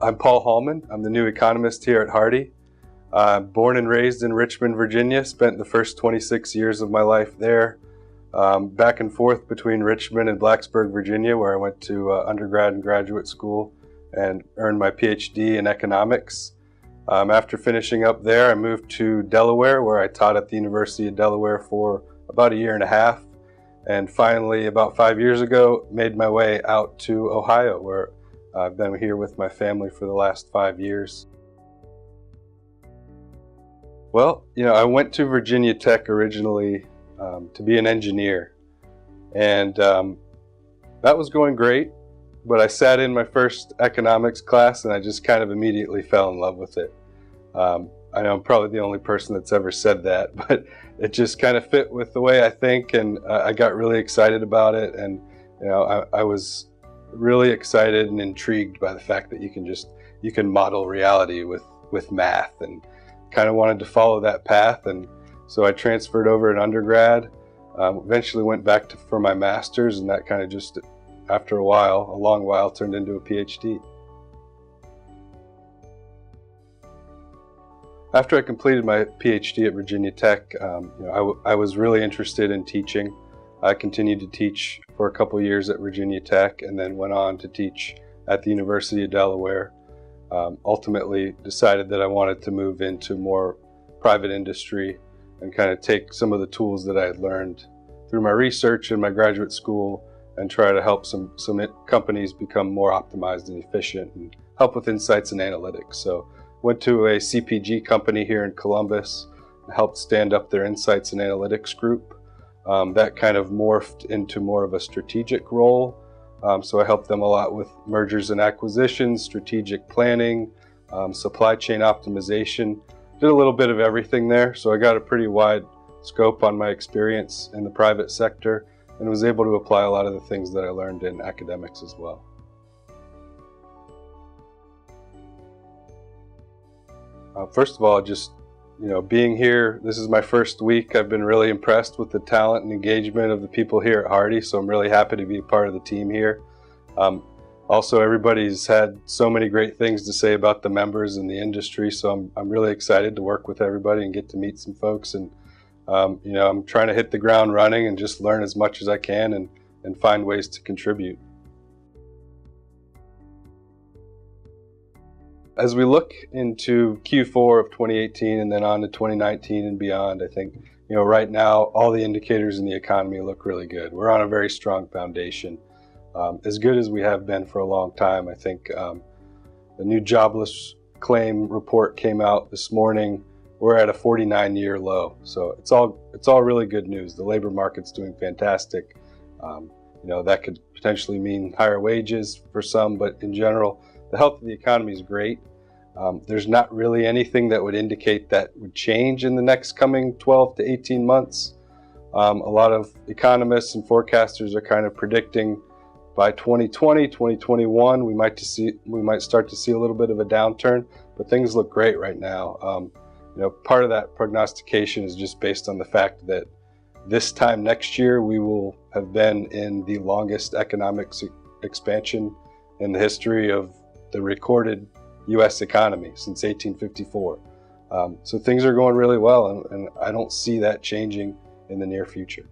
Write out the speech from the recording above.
I'm Paul Hallmann. I'm the new economist here at HARDI. Born and raised in Richmond, Virginia. Spent the first 26 years of my life there. Back and forth between Richmond and Blacksburg, Virginia, where I went to undergrad and graduate school and earned my PhD in economics. After finishing up there, I moved to Delaware, where I taught at the University of Delaware for about a year and a half. And finally, about 5 years ago, made my way out to Ohio, where I've been here with my family for the last 5 years. Well, I went to Virginia Tech originally to be an engineer, and that was going great, but I sat in my first economics class and I just kind of immediately fell in love with it. I know I'm probably the only person that's ever said that, but it just kind of fit with the way I think, and I got really excited about it, and I was really excited and intrigued by the fact that you can model reality with math, and kind of wanted to follow that path. And so I transferred over in undergrad, eventually went back for my master's, and that kind of just, after a long while, turned into a PhD. After I completed my PhD at Virginia Tech, I was really interested in teaching. I continued to teach for a couple years at Virginia Tech, and then went on to teach at the University of Delaware. Ultimately decided that I wanted to move into more private industry and kind of take some of the tools that I had learned through my research in my graduate school and try to help some companies become more optimized and efficient and help with insights and analytics. So went to a CPG company here in Columbus and helped stand up their insights and analytics group. That kind of morphed into more of a strategic role. So I helped them a lot with mergers and acquisitions, strategic planning, supply chain optimization. Did a little bit of everything there. So I got a pretty wide scope on my experience in the private sector and was able to apply a lot of the things that I learned in academics as well. First of all, just being here, this is my first week. I've been really impressed with the talent and engagement of the people here at HARDI, so I'm really happy to be a part of the team here. Also, everybody's had so many great things to say about the members and the industry, so I'm really excited to work with everybody and get to meet some folks. And I'm trying to hit the ground running and just learn as much as I can and find ways to contribute. As we look into Q4 of 2018 and then on to 2019 and beyond, I think, right now, all the indicators in the economy look really good. We're on a very strong foundation, as good as we have been for a long time. I think the new jobless claim report came out this morning. We're at a 49-year low. So it's all really good news. The labor market's doing fantastic. That could potentially mean higher wages for some, but in general, the health of the economy is great. There's not really anything that would indicate that would change in the next coming 12 to 18 months. A lot of economists and forecasters are kind of predicting by 2020, 2021, we might start to see a little bit of a downturn, but things look great right now. Part of that prognostication is just based on the fact that this time next year, we will have been in the longest economic expansion in the history of the recorded U.S. economy since 1854. So things are going really well, and I don't see that changing in the near future.